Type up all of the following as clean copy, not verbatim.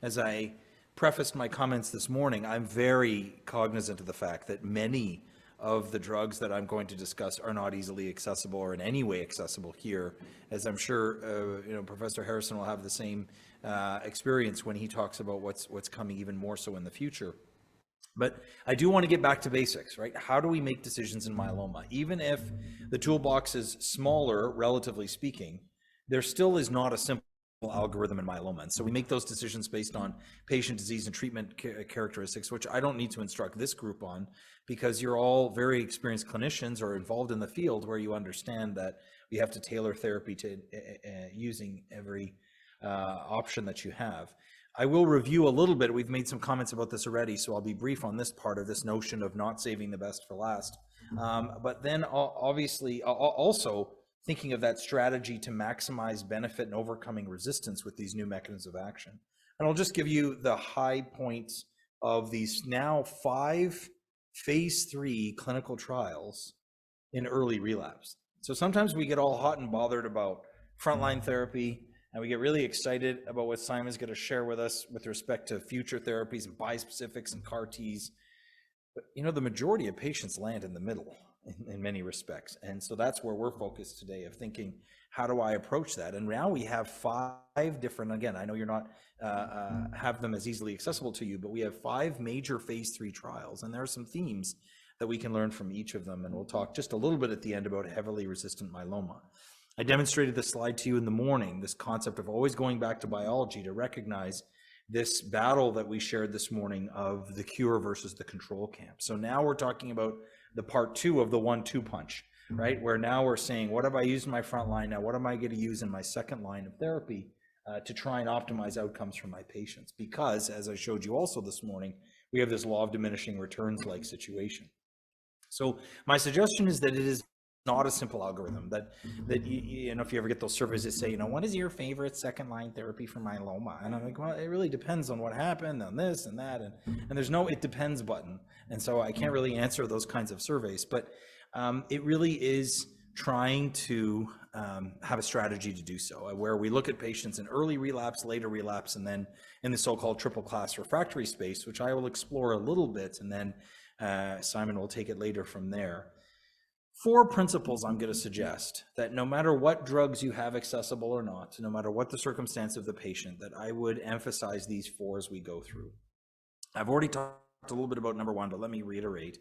as I prefaced my comments this morning, I'm very cognizant of the fact that many of the drugs that I'm going to discuss are not easily accessible or in any way accessible here, as I'm sure Professor Harrison will have the same experience when he talks about what's coming even more so in the future. But I do want to get back to basics, right? How do we make decisions in myeloma? Even if the toolbox is smaller, relatively speaking, there still is not a simple algorithm in myeloma. And so we make those decisions based on patient disease and treatment characteristics, which I don't need to instruct this group on, because you're all very experienced clinicians or involved in the field where you understand that we have to tailor therapy to using every option that you have. I will review a little bit. We've made some comments about this already, so I'll be brief on this part of this notion of not saving the best for last. But then obviously also thinking of that strategy to maximize benefit and overcoming resistance with these new mechanisms of action. And I'll just give you the high points of these now 5 phase 3 clinical trials in early relapse. So sometimes we get all hot and bothered about frontline therapy, and we get really excited about what Simon's going to share with us with respect to future therapies and bispecifics and CAR-Ts. But the majority of patients land in the middle in many respects. And so that's where we're focused today, of thinking, how do I approach that? And now we have 5 different, again, I know you're not have them as easily accessible to you, but we have 5 major phase 3 trials, and there are some themes that we can learn from each of them. And we'll talk just a little bit at the end about heavily resistant myeloma. I demonstrated this slide to you in the morning, this concept of always going back to biology to recognize this battle that we shared this morning of the cure versus the control camp. So now we're talking about the part 2 of the 1-2 punch, right? Where now we're saying, what have I used in my front line? Now, what am I going to use in my second line of therapy to try and optimize outcomes for my patients? Because, as I showed you also this morning, we have this law of diminishing returns like situation. So my suggestion is that it is not a simple algorithm, that if you ever get those surveys that say, what is your favorite second line therapy for myeloma? And I'm like, well, it really depends on what happened, on this and that, and there's no it depends button. And so I can't really answer those kinds of surveys, but it really is trying to have a strategy to do so, where we look at patients in early relapse, later relapse, and then in the so-called triple class refractory space, which I will explore a little bit, and then Simon will take it later from there. 4 principles I'm going to suggest, that no matter what drugs you have accessible or not, no matter what the circumstance of the patient, that I would emphasize these 4 as we go through. I've already talked a little bit about number 1, but let me reiterate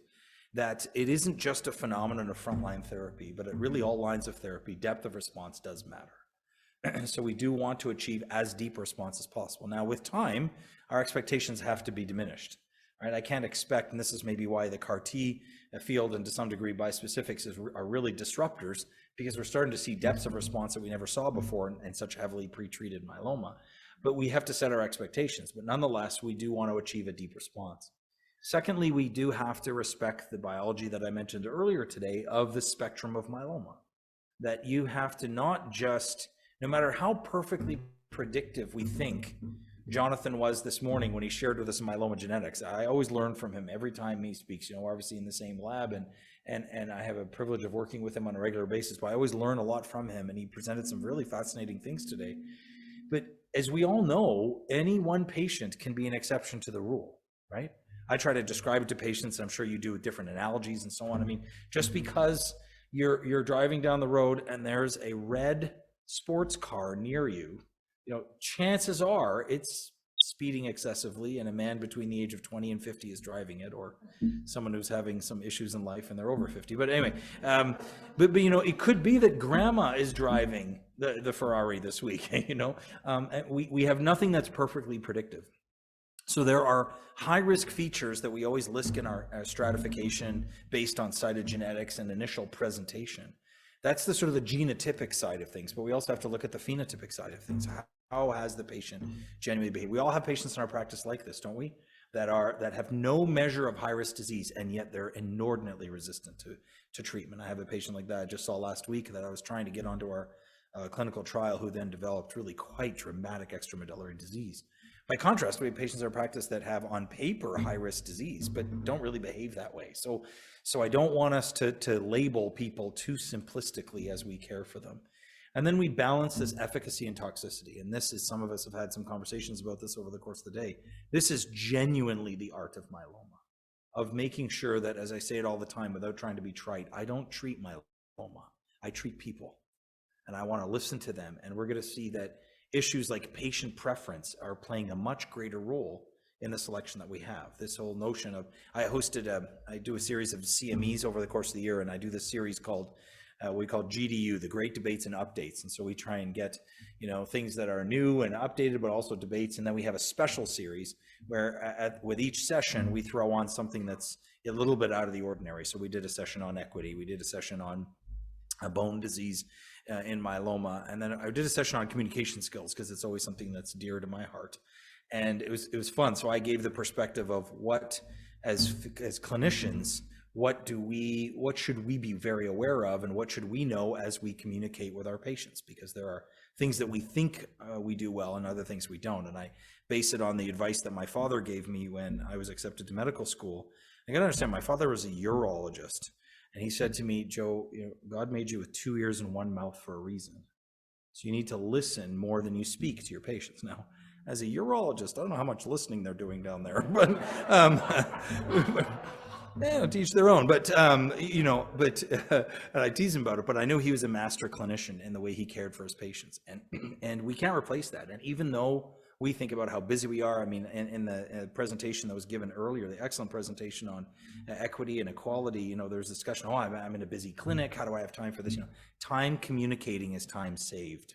that it isn't just a phenomenon of frontline therapy, but at really all lines of therapy, depth of response does matter. So we do want to achieve as deep a response as possible. Now, with time, our expectations have to be diminished. Right? I can't expect, and this is maybe why the CAR-T field and to some degree bispecifics are really disruptors, because we're starting to see depths of response that we never saw before in such heavily pretreated myeloma. But we have to set our expectations. But nonetheless, we do want to achieve a deep response. Secondly, we do have to respect the biology that I mentioned earlier today of the spectrum of myeloma. That you have to not just, no matter how perfectly predictive we think Jonathan was this morning when he shared with us myeloma genetics. I always learn from him every time he speaks. We're obviously in the same lab, and I have a privilege of working with him on a regular basis, but I always learn a lot from him, and he presented some really fascinating things today. But as we all know, any one patient can be an exception to the rule, right? I try to describe it to patients, and I'm sure you do with different analogies and so on. I mean, just because you're driving down the road and there's a red sports car near you, chances are it's speeding excessively, and a man between the age of 20 and 50 is driving it, or someone who's having some issues in life and they're over 50. But anyway, but it could be that grandma is driving the Ferrari this week. And we have nothing that's perfectly predictive. So there are high-risk features that we always list in our stratification based on cytogenetics and initial presentation. That's the sort of the genotypic side of things, but we also have to look at the phenotypic side of things. How has the patient genuinely behaved? We all have patients in our practice like this, don't we? That have no measure of high-risk disease, and yet they're inordinately resistant to treatment. I have a patient like that I just saw last week that I was trying to get onto our clinical trial, who then developed really quite dramatic extramedullary disease. By contrast, we have patients in our practice that have on paper high-risk disease, but don't really behave that way. So I don't want us to label people too simplistically as we care for them. And then we balance this efficacy and toxicity. And this is, some of us have had some conversations about this over the course of the day. This is genuinely the art of myeloma, of making sure that, as I say it all the time without trying to be trite, I don't treat myeloma, I treat people. And I want to listen to them. And we're going to see that issues like patient preference are playing a much greater role in the selection that we have. This whole notion of, I do a series of CMEs over the course of the year, and I do this series called, we call GDU, the Great Debates and Updates. And so we try and get, things that are new and updated, but also debates. And then we have a special series where with each session, we throw on something that's a little bit out of the ordinary. So we did a session on equity. We did a session on bone disease in myeloma. And then I did a session on communication skills, because it's always something that's dear to my heart. And it was fun. So I gave the perspective of what, as clinicians, what should we be very aware of, and what should we know as we communicate with our patients? Because there are things that we think we do well and other things we don't. And I base it on the advice that my father gave me when I was accepted to medical school. I got to understand, my father was a urologist. And he said to me, Joe, God made you with 2 ears and 1 mouth for a reason. So you need to listen more than you speak to your patients. Now, as a urologist, I don't know how much listening they're doing down there, but teach their own. But and I tease him about it. But I know he was a master clinician in the way he cared for his patients, and we can't replace that. And even though we think about how busy we are, I mean, in the presentation that was given earlier, the excellent presentation on equity and equality, there's discussion. Oh, I'm in a busy clinic. How do I have time for this? Time communicating is time saved.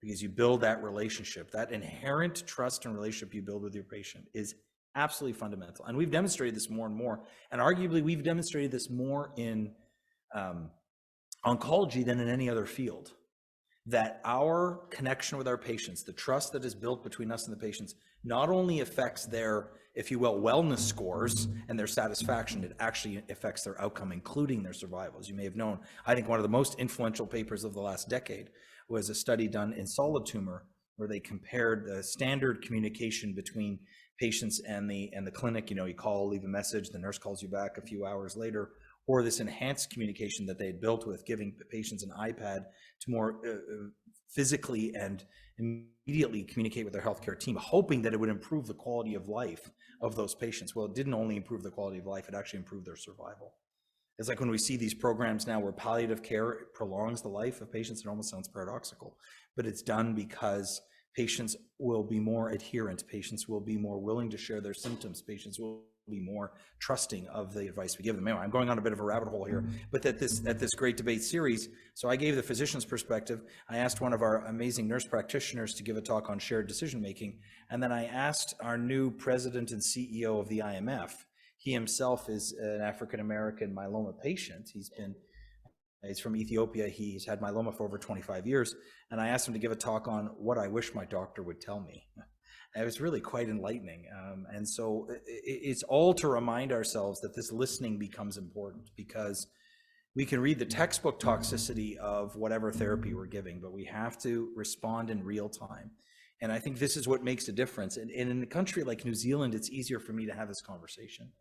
Because you build that relationship, that inherent trust and relationship you build with your patient is absolutely fundamental. And we've demonstrated this more and more, and arguably we've demonstrated this more in oncology than in any other field, that our connection with our patients, the trust that is built between us and the patients, not only affects their, if you will, wellness scores and their satisfaction, it actually affects their outcome, including their survival. As you may have known, I think one of the most influential papers of the last decade was a study done in solid tumor, where they compared the standard communication between patients and the clinic. You call, leave a message, the nurse calls you back a few hours later, or this enhanced communication that they had built with giving patients an iPad to more physically and immediately communicate with their healthcare team, hoping that it would improve the quality of life of those patients. Well, it didn't only improve the quality of life, it actually improved their survival. It's like when we see these programs now where palliative care prolongs the life of patients, it almost sounds paradoxical, but it's done because patients will be more adherent, patients will be more willing to share their symptoms, patients will be more trusting of the advice we give them. Anyway, I'm going on a bit of a rabbit hole here, but at this Great Debate series, so I gave the physician's perspective. I asked one of our amazing nurse practitioners to give a talk on shared decision making, and then I asked our new president and CEO of the IMF. He himself is an African-American myeloma patient. He's from Ethiopia. He's had myeloma for over 25 years. And I asked him to give a talk on what I wish my doctor would tell me. And it was really quite enlightening. And so it's all to remind ourselves that this listening becomes important, because we can read the textbook toxicity of whatever therapy we're giving, but we have to respond in real time. And I think this is what makes a difference. And in a country like New Zealand, it's easier for me to have this conversation,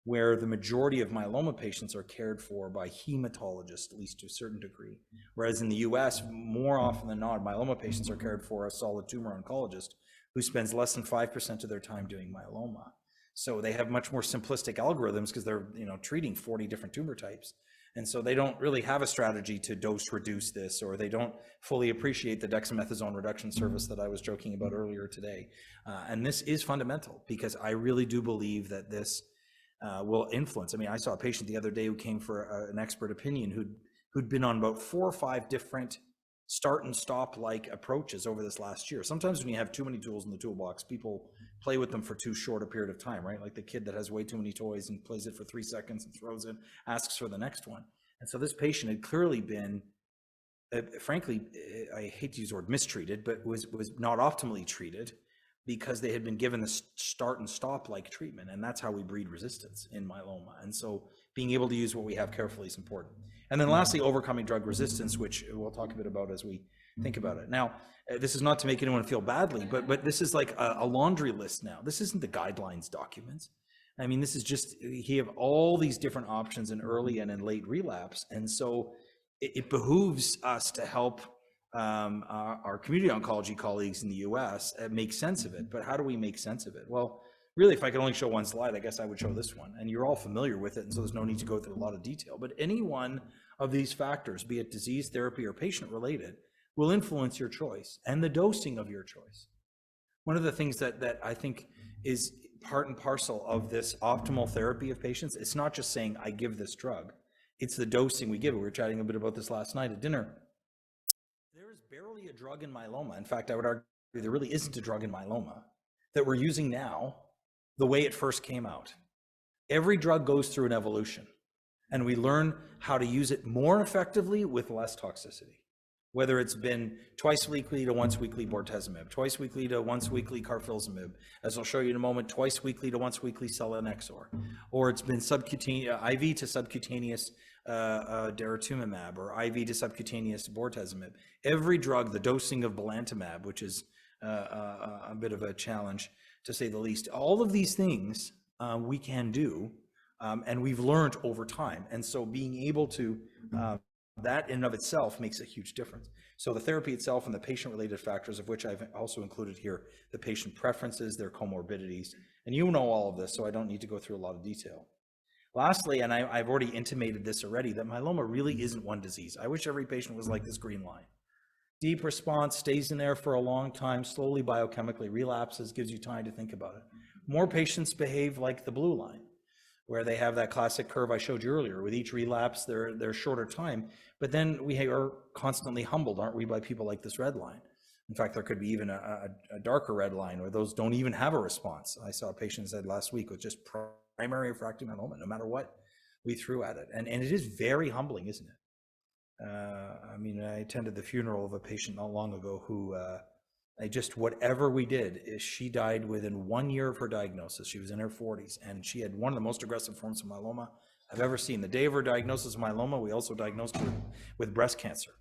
where the majority of myeloma patients are cared for by hematologists, at least to a certain degree. Whereas in the US, more often than not, myeloma patients are cared for a solid tumor oncologist who spends less than 5% of their time doing myeloma. So they have much more simplistic algorithms because they're treating 40 different tumor types. And so they don't really have a strategy to dose reduce this, or they don't fully appreciate the dexamethasone reduction service that I was joking about earlier today. And this is fundamental, because I really do believe that this will influence. I mean, I saw a patient the other day who came for an expert opinion who'd been on about 4 or 5 different start and stop like approaches over this last year. Sometimes when you have too many tools in the toolbox, people play with them for too short a period of time, right? Like the kid that has way too many toys and plays it for 3 seconds and throws it, asks for the next one. And so this patient had clearly been, frankly, I hate to use the word mistreated, but was not optimally treated, because they had been given the start and stop like treatment. And that's how we breed resistance in myeloma. And so being able to use what we have carefully is important. And then lastly, overcoming drug resistance, which we'll talk a bit about as we think about it. Now, this is not to make anyone feel badly, but this is like a laundry list now. This isn't the guidelines documents. I mean, this is just, you have all these different options in early and in late relapse. And so it behooves us to help our community oncology colleagues in the US make sense of it. But how do we make sense of it? Well, really, if I could only show one slide, I guess I would show this one. And you're all familiar with it, and so there's no need to go through a lot of detail. But any one of these factors, be it disease, therapy, or patient-related, will influence your choice and the dosing of your choice. One of the things that I think is part and parcel of this optimal therapy of patients, it's not just saying, I give this drug. It's the dosing we give. We were chatting a bit about this last night at dinner. There is barely a drug in myeloma. In fact, I would argue there really isn't a drug in myeloma that we're using now the way it first came out. Every drug goes through an evolution, and we learn how to use it more effectively with less toxicity. Whether it's been twice weekly to once weekly bortezomib, twice weekly to once weekly carfilzomib, as I'll show you in a moment, twice weekly to once weekly selinexor, or it's been subcutaneous, IV to subcutaneous daratumumab, or IV to subcutaneous bortezomib. Every drug, the dosing of belantamab, which is a bit of a challenge to say the least, all of these things we can do, and we've learned over time. And so being able to that in and of itself makes a huge difference. So the therapy itself and the patient-related factors, of which I've also included here, the patient preferences, their comorbidities, and you know all of this, so I don't need to go through a lot of detail. Lastly, and I've already intimated this already, that myeloma really isn't one disease. I wish every patient was like this green line. Deep response, stays in there for a long time, slowly biochemically relapses, gives you time to think about it. More patients behave like the blue line, where they have that classic curve I showed you earlier. With each relapse, they're shorter time, but then we are constantly humbled, aren't we, by people like this red line. In fact, there could be even a darker red line where those don't even have a response. I saw a patient said last week with just primary refractory myeloma, no matter what we threw at it. And it is very humbling, isn't it? I mean, I attended the funeral of a patient not long ago who whatever we did, she died within 1 year of her diagnosis. She was in her 40s, and she had one of the most aggressive forms of myeloma I've ever seen. The day of her diagnosis of myeloma, we also diagnosed her with breast cancer.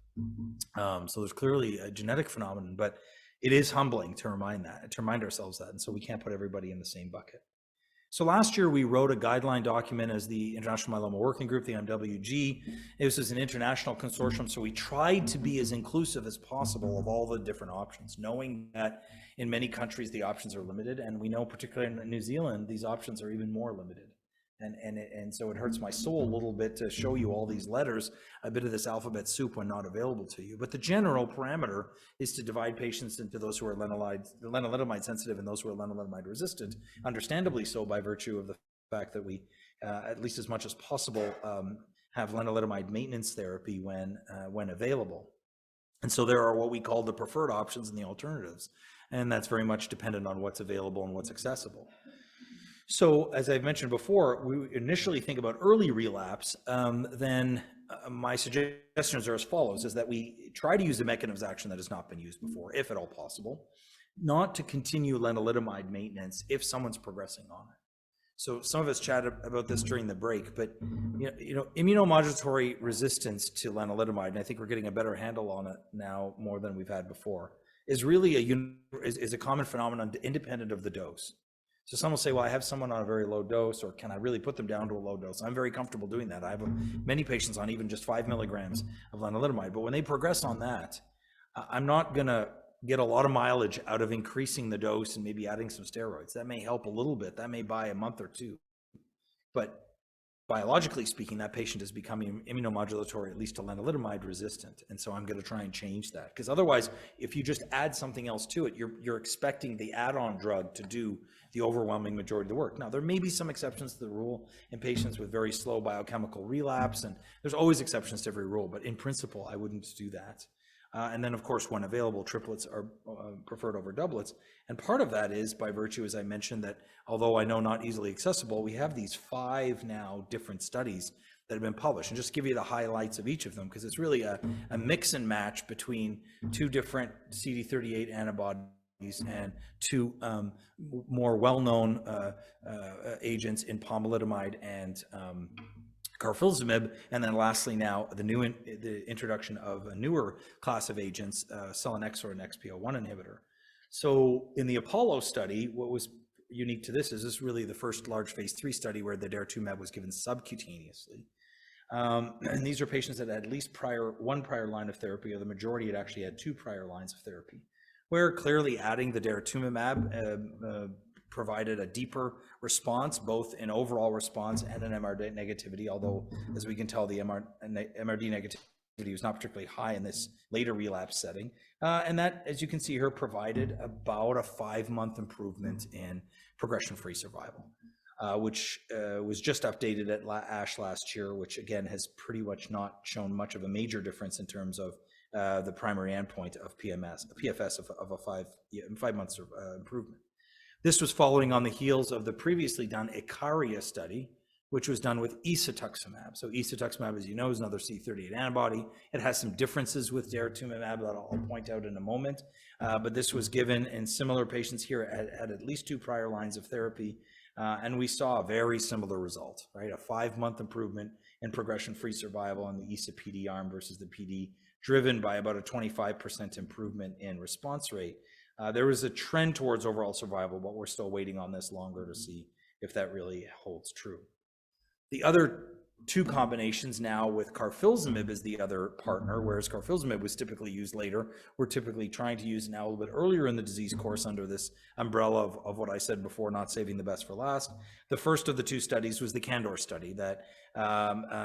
So there's clearly a genetic phenomenon, but it is humbling to remind ourselves that, and so we can't put everybody in the same bucket. So last year, we wrote a guideline document as the International Myeloma Working Group, the MWG. This is an international consortium, so we tried to be as inclusive as possible of all the different options, knowing that in many countries the options are limited, and we know particularly in New Zealand, these options are even more limited. And so it hurts my soul a little bit to show you all these letters, a bit of this alphabet soup when not available to you. But the general parameter is to divide patients into those who are lenalidomide sensitive and those who are lenalidomide resistant, understandably so by virtue of the fact that we, at least as much as possible, have lenalidomide maintenance therapy when available. And so there are what we call the preferred options and the alternatives. And that's very much dependent on what's available and what's accessible. So as I've mentioned before, we initially think about early relapse, then my suggestions are as follows, is that we try to use a mechanism of action that has not been used before, if at all possible, not to continue lenalidomide maintenance if someone's progressing on it. So some of us chatted about this during the break, but immunomodulatory resistance to lenalidomide, and I think we're getting a better handle on it now more than we've had before, is really a common phenomenon independent of the dose. So some will say, well, I have someone on a very low dose, or can I really put them down to a low dose? I'm very comfortable doing that. I have many patients on even just 5 milligrams of lenalidomide, but when they progress on that, I'm not gonna get a lot of mileage out of increasing the dose and maybe adding some steroids. That may help a little bit. That may buy a month or two. But biologically speaking, that patient is becoming immunomodulatory, at least to lenalidomide resistant. And so I'm going to try and change that. Because otherwise, if you just add something else to it, you're expecting the add-on drug to do the overwhelming majority of the work. Now, there may be some exceptions to the rule in patients with very slow biochemical relapse, and there's always exceptions to every rule, but in principle, I wouldn't do that. And then, of course, when available, triplets are preferred over doublets. And part of that is by virtue, as I mentioned, that although I know not easily accessible, we have these 5 now different studies that have been published. And just give you the highlights of each of them, because it's really a mix and match between 2 different CD38 antibodies and 2 more well-known agents in pomalidomide and carfilzomib, and then lastly now the introduction of a newer class of agents, selinexor, an XPO1 inhibitor. So in the Apollo study, what was unique to this is really the first large phase 3 study where the daratumumab was given subcutaneously. And these are patients that had at least one prior line of therapy, or the majority had actually had 2 prior lines of therapy, where clearly adding the daratumumab provided a deeper response, both in overall response and in MRD negativity, although, as we can tell, the MRD negativity was not particularly high in this later relapse setting. And that, as you can see here, provided about a 5-month improvement in progression-free survival. Which was just updated at ASH last year, which again has pretty much not shown much of a major difference in terms of the primary endpoint of PFS of a 5 months improvement. This was following on the heels of the previously done Icaria study, which was done with isatuximab. So isatuximab, as you know, is another CD38 antibody. It has some differences with daratumumab that I'll point out in a moment, but this was given in similar patients here at least 2 prior lines of therapy. And we saw a very similar result, right? A 5-month improvement in progression-free survival on the ISA PD arm versus the PD, driven by about a 25% improvement in response rate. There was a trend towards overall survival, but we're still waiting on this longer to see if that really holds true. The other 2 combinations now with carfilzomib as the other partner, whereas carfilzomib was typically used later. We're typically trying to use it now a little bit earlier in the disease course under this umbrella of what I said before, not saving the best for last. The first of the 2 studies was the CANDOR study that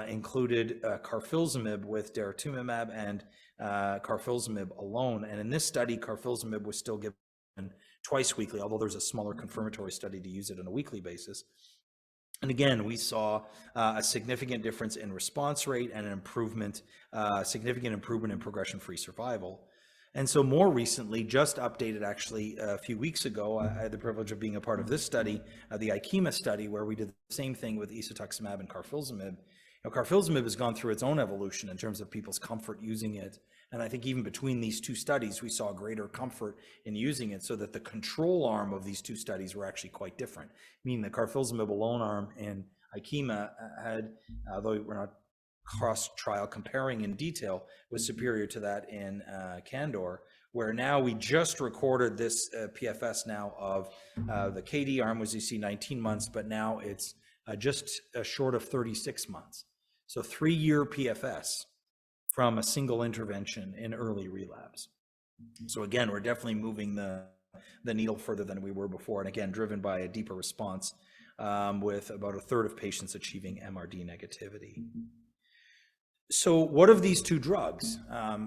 included carfilzomib with daratumumab and carfilzomib alone. And in this study, carfilzomib was still given twice weekly, although there's a smaller confirmatory study to use it on a weekly basis. And again, we saw a significant difference in response rate and an improvement, significant improvement in progression-free survival. And so more recently, just updated actually a few weeks ago, I had the privilege of being a part of this study, the IKEMA study, where we did the same thing with isatuximab and carfilzomib. Carfilzomib has gone through its own evolution in terms of people's comfort using it. And I think even between these 2 studies, we saw greater comfort in using it, so that the control arm of these 2 studies were actually quite different. Meaning the carfilzomib alone arm in IKEMA had, although we're not cross-trial comparing in detail, was superior to that in CANDOR, where now we just recorded this PFS now of the KD arm was, you see, 19 months, but now it's just short of 36 months. So 3-year PFS from a single intervention in early relapse. So again, we're definitely moving the needle further than we were before, and again, driven by a deeper response with about a third of patients achieving MRD negativity. So what of these 2 drugs?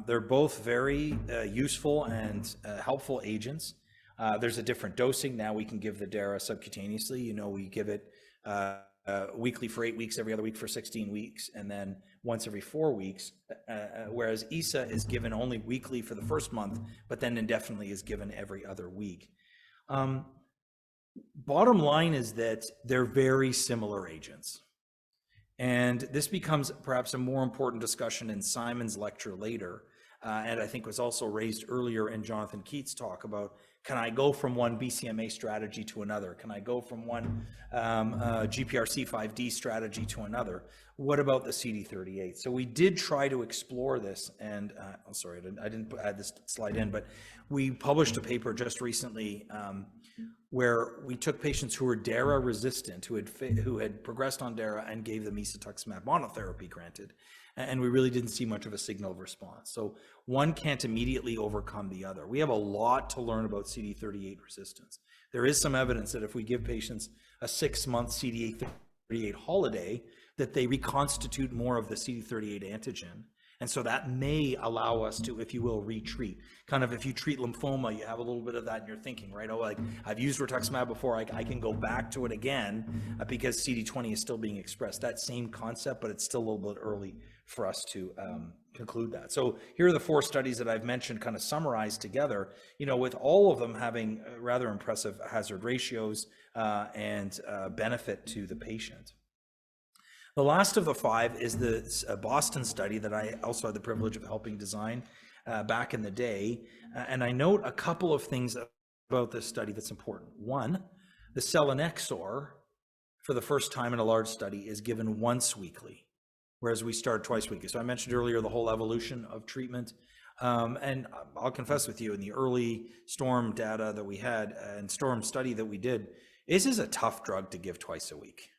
They're both very useful and helpful agents. There's a different dosing. Now we can give the DARA subcutaneously. You know, we give it weekly for 8 weeks, every other week for 16 weeks, and then once every 4 weeks, whereas ISA is given only weekly for the first month, but then indefinitely is given every other week. Bottom line is that they're very similar agents. And this becomes perhaps a more important discussion in Simon's lecture later, and I think was also raised earlier in Jonathan Keats' talk about, can I go from one BCMA strategy to another? Can I go from one GPRC5D strategy to another? What about the CD38? So we did try to explore this, and sorry, I didn't add this slide in, but we published a paper just recently where we took patients who were DARA resistant, who had progressed on DARA, and gave them isatuximab monotherapy, granted, and we really didn't see much of a signal of response. So one can't immediately overcome the other. We have a lot to learn about CD38 resistance. There is some evidence that if we give patients a 6-month CD38 holiday, that they reconstitute more of the CD38 antigen. And so that may allow us to, if you will, retreat. Kind of if you treat lymphoma, you have a little bit of that in your thinking, right? Oh, like I've used rituximab before, I can go back to it again because CD20 is still being expressed. That same concept, but it's still a little bit early for us to conclude that. So here are the 4 studies that I've mentioned kind of summarized together, you know, with all of them having rather impressive hazard ratios and benefit to the patient. The last of the 5 is the Boston study that I also had the privilege of helping design back in the day. And I note a couple of things about this study that's important. One, the selinexor, for the first time in a large study, is given once weekly, whereas we start twice weekly. So I mentioned earlier the whole evolution of treatment. And I'll confess with you, in the early STORM data that we had and STORM study that we did, this is a tough drug to give twice a week.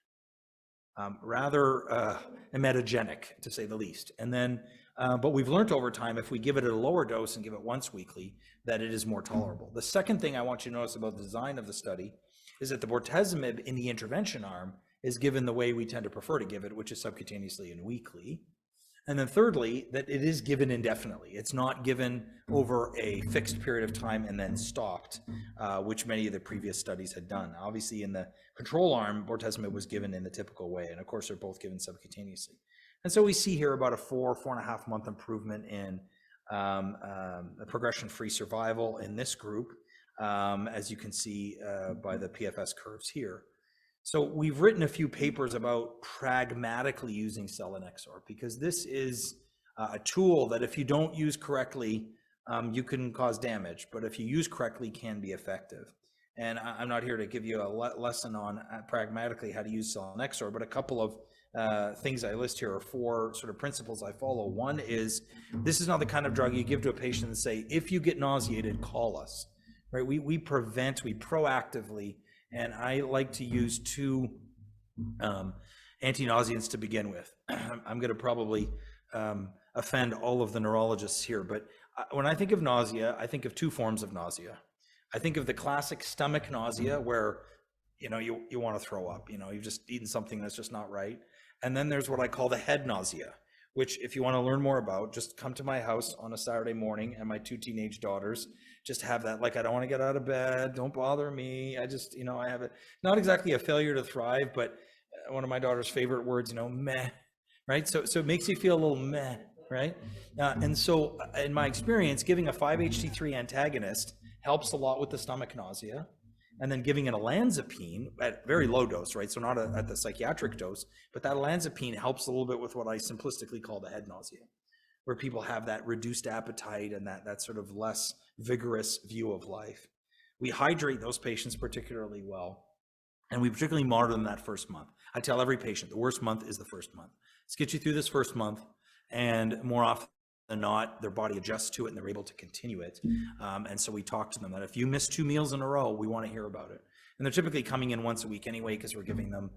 rather emetogenic, to say the least. And then, but we've learned over time, if we give it at a lower dose and give it once weekly, that it is more tolerable. The second thing I want you to notice about the design of the study is that the bortezomib in the intervention arm is given the way we tend to prefer to give it, which is subcutaneously and weekly. And then thirdly, that it is given indefinitely. It's not given over a fixed period of time and then stopped, which many of the previous studies had done. Obviously, in the control arm, bortezomib was given in the typical way, and of course, they're both given subcutaneously. And so we see here about a 4.5 month improvement in progression-free survival in this group, as you can see by the PFS curves here. So we've written a few papers about pragmatically using selinexor, because this is a tool that if you don't use correctly, you can cause damage, but if you use correctly, can be effective. And I'm not here to give you a lesson on pragmatically how to use selinexor, but a couple of things I list here are 4 sort of principles I follow. One is, this is not the kind of drug you give to a patient and say, if you get nauseated, call us, right? We proactively, and I like to use 2 anti-nauseants to begin with. I'm going to probably offend all of the neurologists here, but when I think of nausea, I think of 2 forms of nausea. I think of the classic stomach nausea where, you know, you want to throw up, you know, you've just eaten something that's just not right. And then there's what I call the head nausea, which if you want to learn more about, just come to my house on a Saturday morning, and my 2 teenage daughters just have that, like, I don't want to get out of bed, don't bother me. I just, you know, I have it, not exactly a failure to thrive, but one of my daughter's favorite words, you know, meh, right? So it makes you feel a little meh, right? And so in my experience, giving a 5-HT3 antagonist helps a lot with the stomach nausea. And then giving an olanzapine at very low dose, right? So not at the psychiatric dose, but that olanzapine helps a little bit with what I simplistically call the head nausea, where people have that reduced appetite and that sort of less vigorous view of life. We hydrate those patients particularly well, and we particularly monitor them that first month. I tell every patient, the worst month is the first month. Let's get you through this first month, and more often than not, their body adjusts to it and they're able to continue it. And so we talk to them that if you miss 2 meals in a row, we want to hear about it. And they're typically coming in once a week anyway, because we're giving them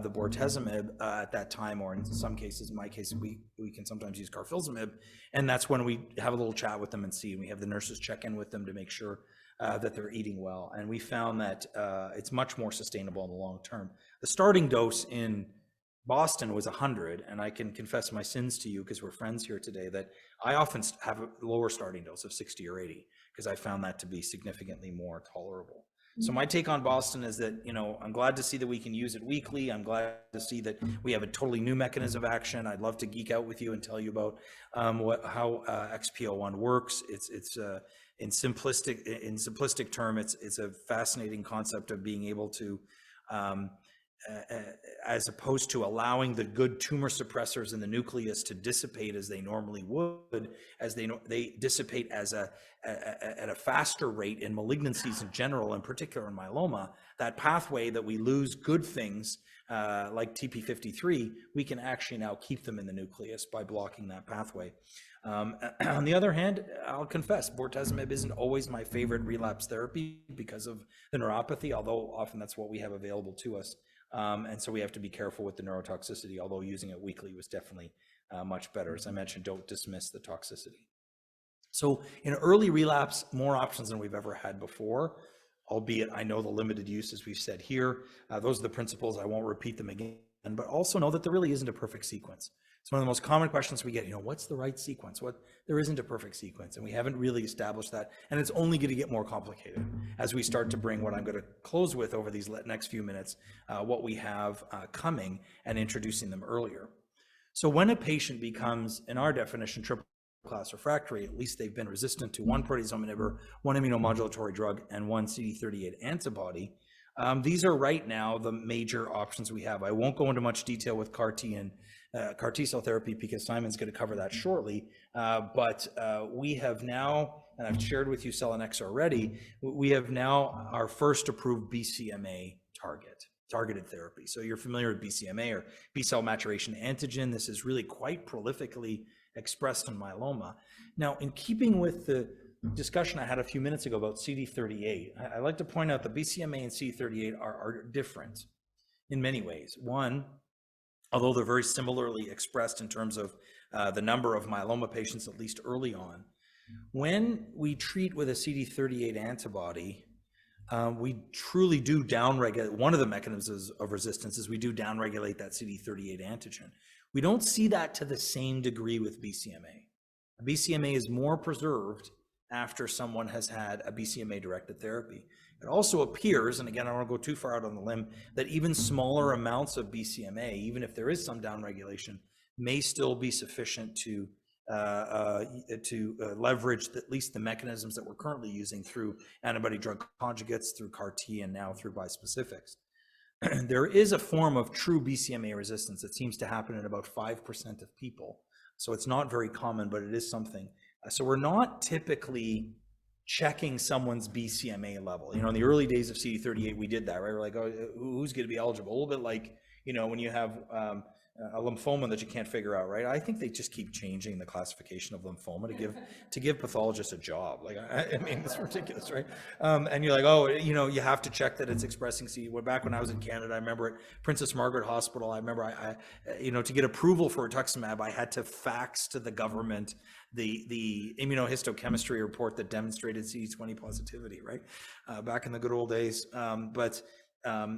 the bortezomib at that time, or in some cases, in my case, we can sometimes use carfilzomib. And that's when we have a little chat with them and see, and we have the nurses check in with them to make sure that they're eating well. And we found that it's much more sustainable in the long term. The starting dose in Boston was 100, and I can confess my sins to you because we're friends here today, that I often have a lower starting dose of 60 or 80 because I found that to be significantly more tolerable. So my take on Boston is that, you know, I'm glad to see that we can use it weekly. I'm glad to see that we have a totally new mechanism of action. I'd love to geek out with you and tell you about how XPO1 works. It's in simplistic term, it's a fascinating concept of being able to as opposed to allowing the good tumor suppressors in the nucleus to dissipate as they normally would, as they dissipate as at a faster rate in malignancies in general, in particular in myeloma, that pathway that we lose good things like TP53, we can actually now keep them in the nucleus by blocking that pathway. On the other hand, I'll confess, bortezomib isn't always my favorite relapse therapy because of the neuropathy, although often that's what we have available to us. And so we have to be careful with the neurotoxicity, although using it weekly was definitely much better. As I mentioned, don't dismiss the toxicity. So in early relapse, more options than we've ever had before, albeit I know the limited use, as we've said here. Those are the principles. I won't repeat them again, but also know that there really isn't a perfect sequence. It's one of the most common questions we get, you know, what's the right sequence? There isn't a perfect sequence, and we haven't really established that, and it's only going to get more complicated as we start to bring what I'm going to close with over these next few minutes, what we have coming, and introducing them earlier. So when a patient becomes, in our definition, triple class refractory, at least they've been resistant to one proteasome inhibitor, one immunomodulatory drug, and one CD38 antibody. These are right now the major options we have. I won't go into much detail with CAR T and CAR T cell therapy because Simon's going to cover that shortly. But we have now, and I've shared with you selinexor already, we have now our first approved BCMA targeted therapy. So you're familiar with BCMA, or B cell maturation antigen. This is really quite prolifically expressed in myeloma. Now, in keeping with the discussion I had a few minutes ago about CD38, I like to point out that BCMA and CD38 are different in many ways. One, although they're very similarly expressed in terms of the number of myeloma patients, at least early on. When we treat with a CD38 antibody, we truly do downregulate. One of the mechanisms of resistance is we do downregulate that CD38 antigen. We don't see that to the same degree with BCMA. BCMA is more preserved after someone has had a BCMA-directed therapy. It also appears, and again, I don't want to go too far out on the limb, that even smaller amounts of BCMA, even if there is some downregulation, may still be sufficient to leverage at least the mechanisms that we're currently using through antibody-drug conjugates, through CAR-T, and now through bispecifics. There is a form of true BCMA resistance that seems to happen in about 5% of people. So it's not very common, but it is something. So we're not typically checking someone's BCMA level. You know, in the early days of CD38, we did that, right? We're like, oh, who's going to be eligible? A little bit like, you know, when you have a lymphoma that you can't figure out, right? I think they just keep changing the classification of lymphoma to give pathologists a job. Like, I mean, it's ridiculous, right? And you're like, oh, you know, you have to check that it's expressing C. Back when I was in Canada, I remember at Princess Margaret Hospital, I remember I you know, to get approval for rituximab, I had to fax to the government the immunohistochemistry report that demonstrated CD20 positivity, right? Back in the good old days. But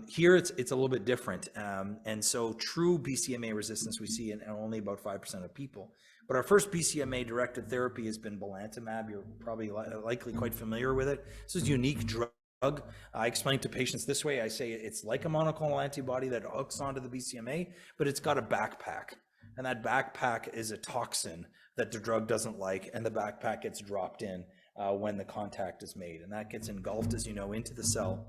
here it's a little bit different. And so true BCMA resistance we see in only about 5% of people. But our first BCMA directed therapy has been belantamab. You're probably likely quite familiar with it. This is a unique drug. I explain to patients this way. I say it's like a monoclonal antibody that hooks onto the BCMA, but it's got a backpack. And that backpack is a toxin that the drug doesn't like, and the backpack gets dropped in when the contact is made. And that gets engulfed, as you know, into the cell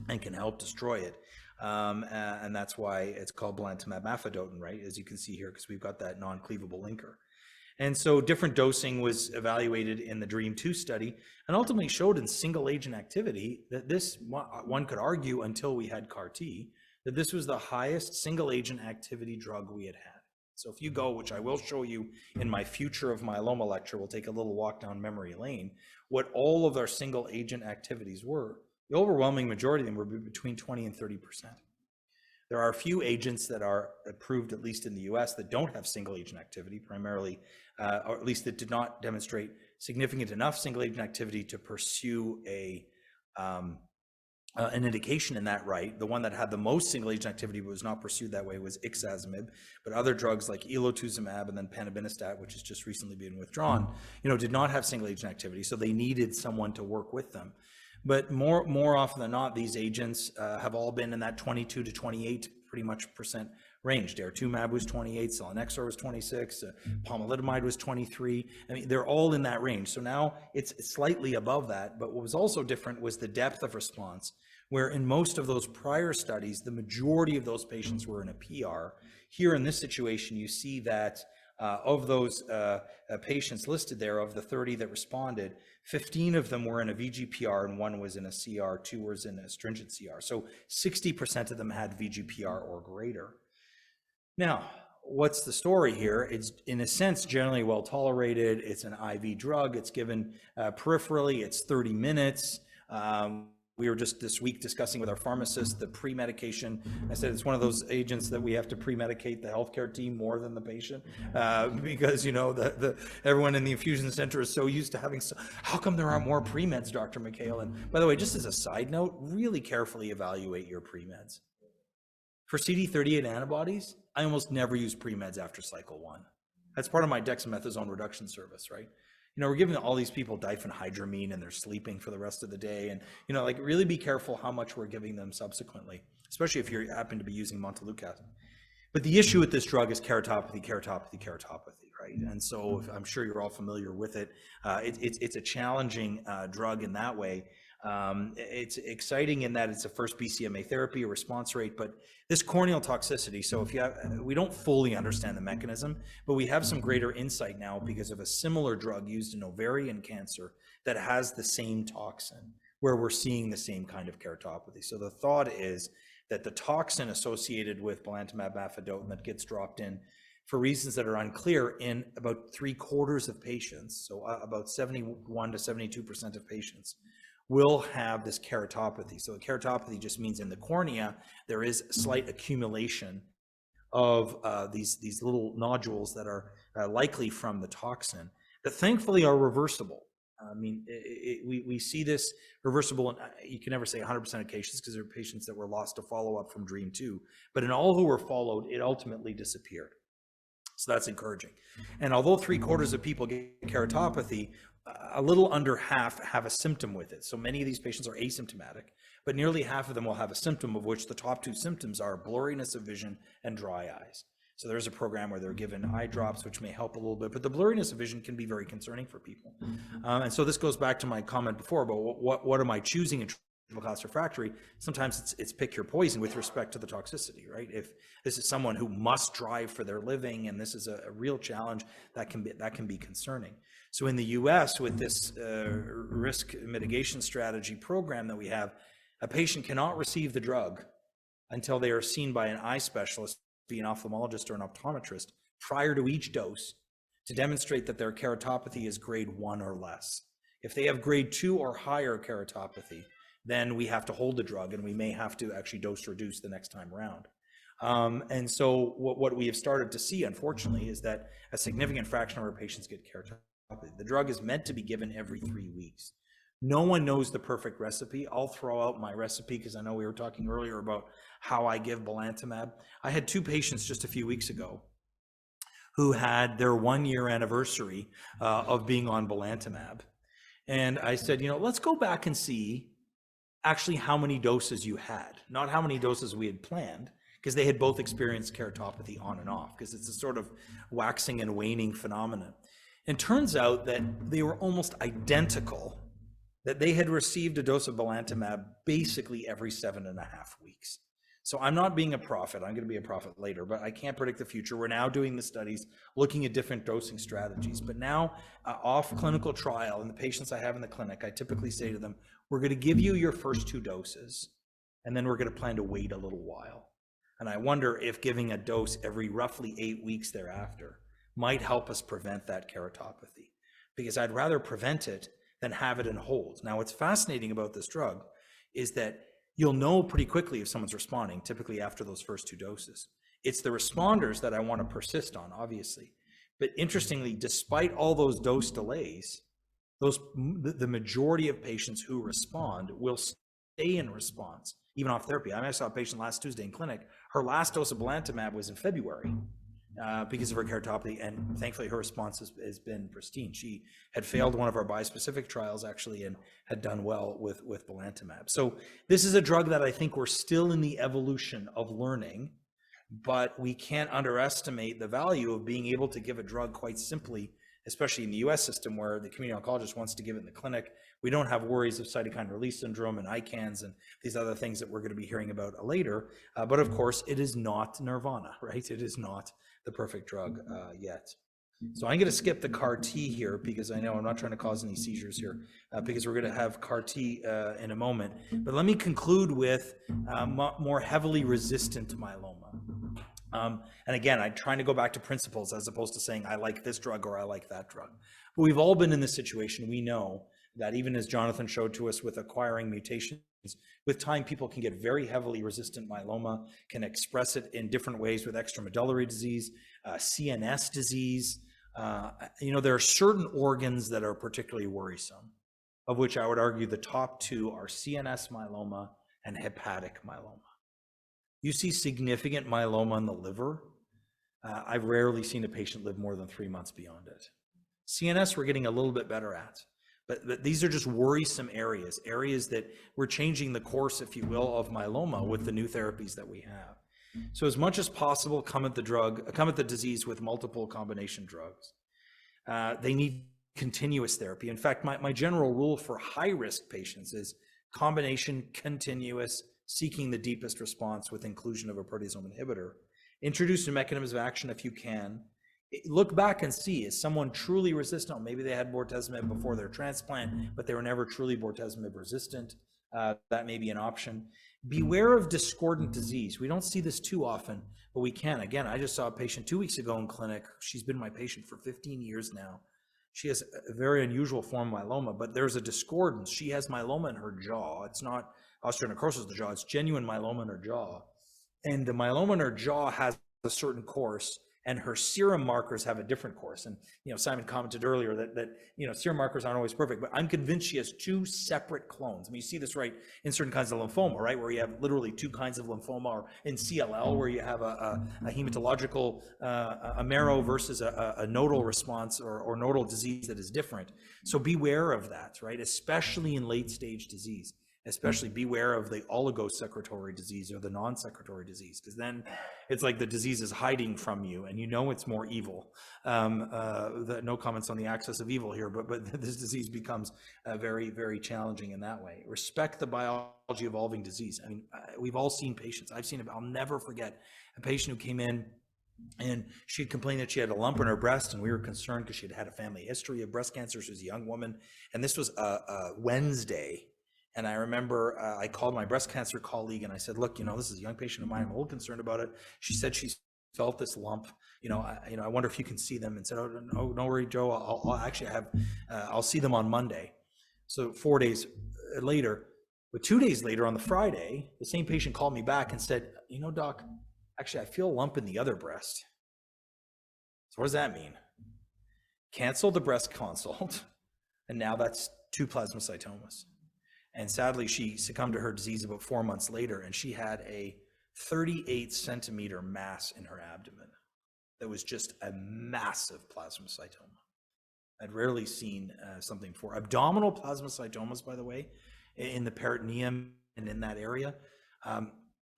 and can help destroy it. And that's why it's called belantamab mafodotin, right? As you can see here, because we've got that non-cleavable linker. And so different dosing was evaluated in the DREAM2 study and ultimately showed in single agent activity that this, one could argue until we had CAR-T, that this was the highest single agent activity drug we had had. So if you go, which I will show you in my Future of Myeloma lecture, we'll take a little walk down memory lane, what all of our single agent activities were. The overwhelming majority of them were between 20 and 30%. There are a few agents that are approved, at least in the US, that don't have single agent activity, primarily, or at least that did not demonstrate significant enough single agent activity to pursue an indication in that right. The one that had the most single agent activity but was not pursued that way was ixazomib, but other drugs like elotuzumab and then panobinostat, which has just recently been withdrawn, you know, did not have single agent activity, so they needed someone to work with them. But more often than not, these agents have all been in that 22 to 28 pretty much % range. Daratumab was 28, selinexor was 26, pomalidomide was 23. I mean, they're all in that range. So now it's slightly above that. But what was also different was the depth of response, where in most of those prior studies, the majority of those patients were in a PR. Here in this situation, you see that of those patients listed there, of the 30 that responded, 15 of them were in a VGPR and 1 was in a CR, 2 was in a stringent CR. So 60% of them had VGPR or greater. Now, what's the story here? It's, in a sense, generally well tolerated. It's an IV drug. It's given peripherally. It's 30 minutes. We were just this week discussing with our pharmacist the pre-medication. I said it's one of those agents that we have to pre-medicate the healthcare team more than the patient because, you know, everyone in the infusion center is so used to having, how come there aren't more pre-meds, Dr. Mikhael? And by the way, just as a side note, really carefully evaluate your pre-meds. For CD38 antibodies, I almost never use pre-meds after cycle 1. That's part of my dexamethasone reduction service, right? You know, we're giving all these people diphenhydramine and they're sleeping for the rest of the day. And, you know, like really be careful how much we're giving them subsequently, especially if you happen to be using montelukast. But the issue with this drug is keratopathy, right? And so I'm sure you're all familiar with it. It's a challenging drug in that way. It's exciting in that it's the first BCMA therapy, a response rate, but this corneal toxicity, so if you have, we don't fully understand the mechanism, but we have some greater insight now because of a similar drug used in ovarian cancer that has the same toxin, where we're seeing the same kind of keratopathy. So the thought is that the toxin associated with belantamab mafodotin that gets dropped in for reasons that are unclear in about 3/4 of patients, so about 71 to 72% of patients, will have this keratopathy. So keratopathy just means in the cornea, there is slight accumulation of these little nodules that are likely from the toxin that thankfully are reversible. I mean, we see this reversible, and you can never say 100% of cases because there are patients that were lost to follow-up from DREAM-2, but in all who were followed, it ultimately disappeared. So that's encouraging. And although 3/4 of people get keratopathy, a little under half have a symptom with it. So many of these patients are asymptomatic, but nearly half of them will have a symptom, of which the top two symptoms are blurriness of vision and dry eyes. So there's a program where they're given eye drops, which may help a little bit, but the blurriness of vision can be very concerning for people. And so this goes back to my comment before about what am I choosing in triple class refractory? Sometimes it's pick your poison with respect to the toxicity, right? If this is someone who must drive for their living and this is a real challenge, that can be concerning. So in the US, with this risk mitigation strategy program that we have, a patient cannot receive the drug until they are seen by an eye specialist, be an ophthalmologist or an optometrist, prior to each dose to demonstrate that their keratopathy is grade 1 or less. If they have grade 2 or higher keratopathy, then we have to hold the drug and we may have to actually dose reduce the next time around. And so what we have started to see, unfortunately, is that a significant fraction of our patients get keratopathy. The drug is meant to be given every 3 weeks. No one knows the perfect recipe. I'll throw out my recipe because I know we were talking earlier about how I give belantamab. I had 2 patients just a few weeks ago who had their 1-year anniversary of being on belantamab. And I said, let's go back and see actually how many doses you had, not how many doses we had planned, because they had both experienced keratopathy on and off, because it's a sort of waxing and waning phenomenon. And turns out that they were almost identical, that they had received a dose of belantamab basically every 7.5 weeks. So I'm not being a prophet. I'm going to be a prophet later, but I can't predict the future. We're now doing the studies, looking at different dosing strategies. But now, off clinical trial, and the patients I have in the clinic, I typically say to them, we're going to give you your first 2 doses, and then we're going to plan to wait a little while. And I wonder if giving a dose every roughly 8 weeks thereafter might help us prevent that keratopathy, because I'd rather prevent it than have it in hold. Now, what's fascinating about this drug is that you'll know pretty quickly if someone's responding, typically after those first 2 doses. It's the responders that I want to persist on, obviously. But interestingly, despite all those dose delays, the majority of patients who respond will stay in response, even off therapy. I saw a patient last Tuesday in clinic. Her last dose of belantamab was in February. Because of her keratopathy, and thankfully her response has been pristine. She had failed one of our bispecific trials actually and had done well with belantamab. So this is a drug that I think we're still in the evolution of learning, but we can't underestimate the value of being able to give a drug quite simply, especially in the US system where the community oncologist wants to give it in the clinic. We don't have worries of cytokine release syndrome and ICANS and these other things that we're going to be hearing about later. But of course, it is not nirvana, right? It is not the perfect drug yet. So I'm going to skip the CAR T here because I know I'm not trying to cause any seizures here because we're going to have CAR T in a moment. But let me conclude with more heavily resistant myeloma. And again, I'm trying to go back to principles as opposed to saying I like this drug or I like that drug. But we've all been in this situation. We know that even as Jonathan showed to us with acquiring mutations, with time people can get very heavily resistant myeloma, can express it in different ways with extramedullary disease, CNS disease. There are certain organs that are particularly worrisome, of which I would argue the top 2 are CNS myeloma and hepatic myeloma. You see significant myeloma in the liver. I've rarely seen a patient live more than 3 months beyond it. CNS we're getting a little bit better at, but these are just worrisome areas that we're changing the course, if you will, of myeloma with the new therapies that we have. So as much as possible, come at the disease with multiple combination drugs. They need continuous therapy. In fact, my general rule for high-risk patients is combination, continuous, seeking the deepest response with inclusion of a proteasome inhibitor. Introduce a mechanism of action if you can. Look back and see, is someone truly resistant? Maybe they had bortezomib before their transplant, but they were never truly bortezomib resistant. That may be an option. Beware of discordant disease. We don't see this too often, but we can. Again, I just saw a patient 2 weeks ago in clinic. She's been my patient for 15 years now. She has a very unusual form of myeloma, but there's a discordance. She has myeloma in her jaw. It's not osteonecrosis of the jaw. It's genuine myeloma in her jaw. And the myeloma in her jaw has a certain course and her serum markers have a different course. And, Simon commented earlier that serum markers aren't always perfect, but I'm convinced she has two separate clones. I mean, you see this right in certain kinds of lymphoma, right? Where you have literally two kinds of lymphoma, or in CLL, where you have a hematological, a marrow versus a nodal response or nodal disease that is different. So beware of that, right? Especially in late stage disease. Especially beware of the oligosecretory disease or the non-secretory disease, because then it's like the disease is hiding from you and it's more evil. No comments on the axis of evil here, but this disease becomes very, very challenging in that way. Respect the biology evolving disease. I mean, we've all seen patients. I've seen it. I'll never forget a patient who came in and she had complained that she had a lump in her breast, and we were concerned because she had had a family history of breast cancer. She was a young woman, and this was a Wednesday. And I remember I called my breast cancer colleague and I said, look, this is a young patient of mine. I'm a little concerned about it. She said she's felt this lump. I wonder if you can see them. And said, oh, no, don't worry, Joe. I'll see them on Monday. So 4 days later, but 2 days later on the Friday, the same patient called me back and said, doc, actually, I feel a lump in the other breast. So what does that mean? Cancel the breast consult. And now that's 2 plasmacytomas. And sadly, she succumbed to her disease about 4 months later, and she had a 38 centimeter mass in her abdomen that was just a massive plasmacytoma. I'd rarely seen something before. Abdominal plasmacytomas, by the way, in the peritoneum and in that area,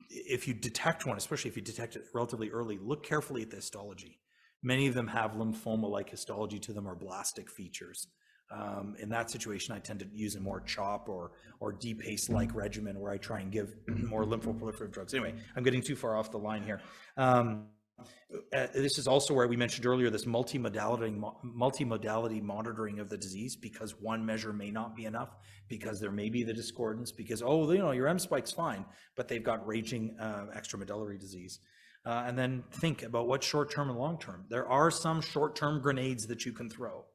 if you detect one, especially if you detect it relatively early, look carefully at the histology. Many of them have lymphoma-like histology to them or blastic features. In that situation, I tend to use a more CHOP or DPACE-like regimen where I try and give more lymphoproliferative drugs. Anyway, I'm getting too far off the line here. This is also where we mentioned earlier this multimodality monitoring of the disease, because one measure may not be enough, because there may be the discordance, because, your M spike's fine, but they've got raging extramedullary disease. And then think about what's short-term and long-term. There are some short-term grenades that you can throw.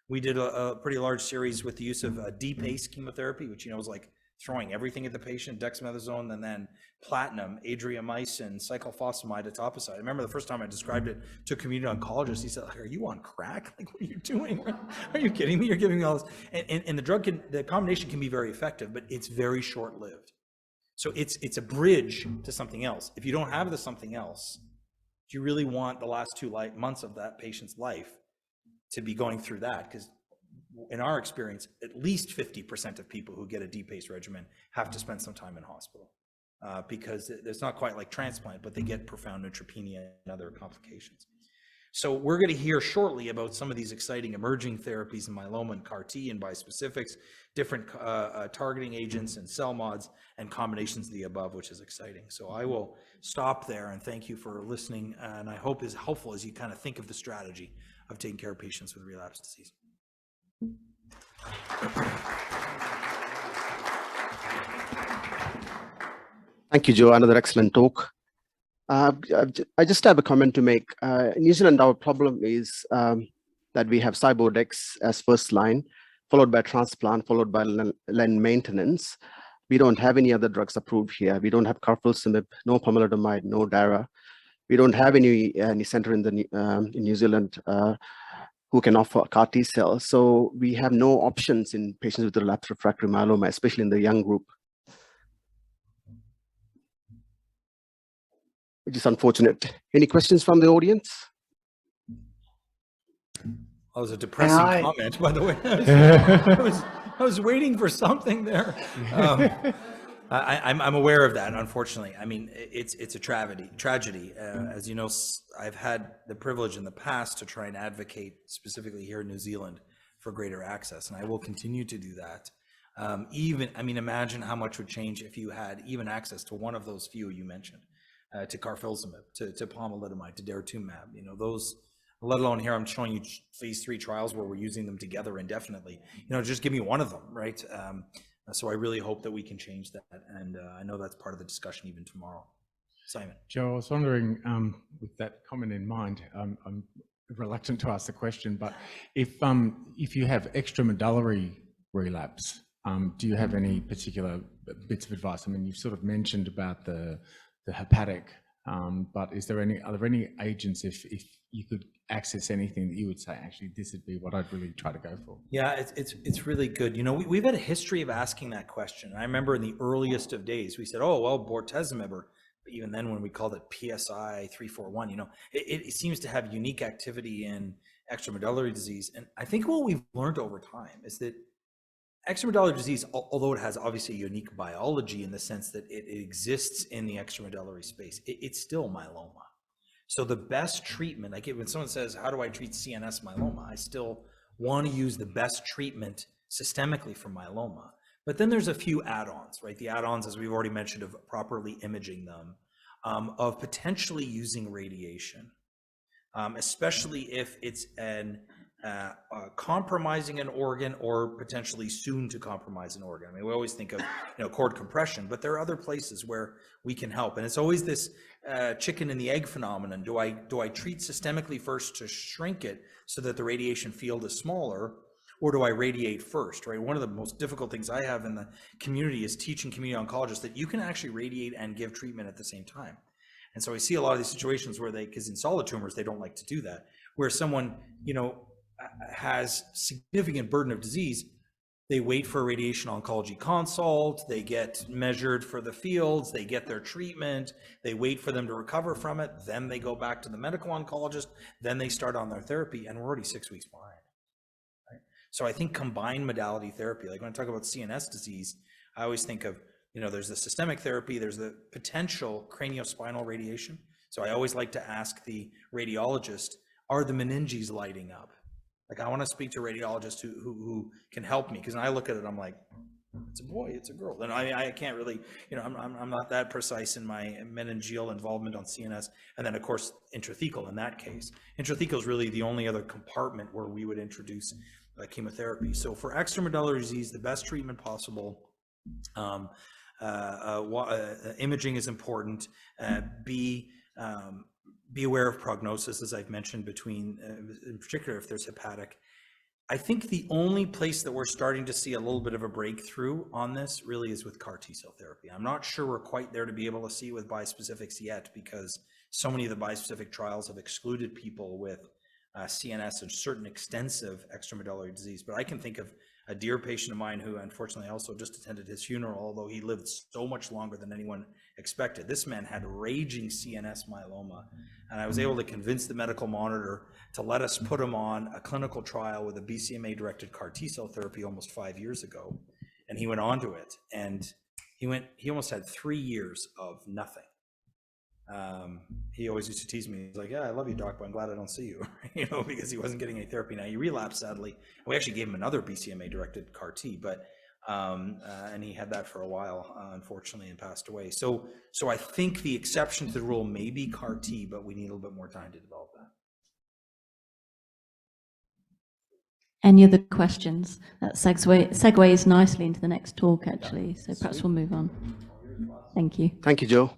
We did a pretty large series with the use of DPACE chemotherapy, which is like throwing everything at the patient, dexamethasone, and then platinum, adriamycin, cyclophosphamide, etoposide. I remember the first time I described it to a community oncologist, he said, are you on crack? Like, what are you doing? Are you kidding me? You're giving me all this. And the combination can be very effective, but it's very short-lived. So it's a bridge to something else. If you don't have the something else, do you really want the last 2 months of that patient's life to be going through that? Because in our experience, at least 50% of people who get a DPACE regimen have to spend some time in hospital because it's not quite like transplant, but they get profound neutropenia and other complications. So we're going to hear shortly about some of these exciting emerging therapies in myeloma and CAR-T and bispecifics, different targeting agents and cell mods and combinations of the above, which is exciting. So I will stop there and thank you for listening, and I hope is helpful as you kind of think of the strategy of taking care of patients with relapsed disease. Thank you, Joe. Another excellent talk. I just have a comment to make. In New Zealand, our problem is that we have Cybodex as first line, followed by transplant, followed by len maintenance. We don't have any other drugs approved here. We don't have carfilzomib, no pomalidomide, no DARA. We don't have any center in New Zealand who can offer CAR T cells. So we have no options in patients with relapsed refractory myeloma, especially in the young group, which is unfortunate. Any questions from the audience? That was a depressing comment, by the way. I was waiting for something there. I'm aware of that, unfortunately. I mean, it's a tragedy. As you know, I've had the privilege in the past to try and advocate specifically here in New Zealand for greater access, and I will continue to do that. Imagine how much would change if you had even access to one of those few you mentioned, to carfilzomib, to pomalidomide, to daratumumab. Those, let alone here, I'm showing you phase 3 trials where we're using them together indefinitely. Just give me one of them, right? So I really hope that we can change that, and I know that's part of the discussion even tomorrow. Simon. Joe, I was wondering, with that comment in mind, I'm reluctant to ask the question, but if you have extramedullary relapse, do you have any particular bits of advice? I mean, you've sort of mentioned about the hepatic But are there any agents, if you could access anything, that you would say, actually, this would be what I'd really try to go for? Yeah, it's really good. You know, we've had a history of asking that question. I remember in the earliest of days, we said, oh, well, bortezomib, or even then when we called it PSI 341, you know, it seems to have unique activity in extramedullary disease. And I think what we've learned over time is that extramedullary disease, although it has obviously unique biology in the sense that it exists in the extramedullary space, it's still myeloma. So the best treatment, like when someone says, how do I treat CNS myeloma? I still want to use the best treatment systemically for myeloma. But then there's a few add-ons, right? The add-ons, as we've already mentioned, of properly imaging them, of potentially using radiation, especially if it's compromising an organ or potentially soon to compromise an organ. I mean, we always think of, you know, cord compression, but there are other places where we can help. And it's always this chicken and the egg phenomenon. Do I treat systemically first to shrink it so that the radiation field is smaller, or do I radiate first, right? One of the most difficult things I have in the community is teaching community oncologists that you can actually radiate and give treatment at the same time. And so I see a lot of these situations where because in solid tumors, they don't like to do that, where someone, you know, has significant burden of disease, they wait for a radiation oncology consult, they get measured for the fields, they get their treatment, they wait for them to recover from it, then they go back to the medical oncologist, then they start on their therapy, and we're already 6 weeks behind. Right? So I think combined modality therapy, like when I talk about CNS disease, I always think of, you know, there's the systemic therapy, there's the potential craniospinal radiation. So I always like to ask the radiologist, are the meninges lighting up? Like, I want to speak to a radiologist who can help me, because when I look at it, I'm like, it's a boy, it's a girl. And I can't really, you know, I'm not that precise in my meningeal involvement on CNS. And then, of course, intrathecal in that case. Intrathecal is really the only other compartment where we would introduce chemotherapy. So for extramedullary disease, the best treatment possible, imaging is important. Be aware of prognosis, as I've mentioned, between, in particular, if there's hepatic. I think the only place that we're starting to see a little bit of a breakthrough on this really is with CAR T-cell therapy. I'm not sure we're quite there to be able to see with bispecifics yet, because so many of the bispecific trials have excluded people with CNS and certain extensive extramedullary disease. But I can think of a dear patient of mine who, unfortunately, also just attended his funeral, although he lived so much longer than anyone expected. This man had raging CNS myeloma, and I was able to convince the medical monitor to let us put him on a clinical trial with a BCMA-directed CAR T-cell therapy almost 5 years ago, and he went on to it, and he almost had 3 years of nothing. He always used to tease me. He's like, yeah, I love you, doc, but I'm glad I don't see you, you know, because he wasn't getting any therapy. Now he relapsed, sadly. We actually gave him another BCMA-directed CAR T, but and he had that for a while, unfortunately, and passed away. So I think the exception to the rule may be CAR T, but we need a little bit more time to develop that. Any other questions? That segues nicely into the next talk, actually. So perhaps we'll move on. Thank you. Thank you, Joe.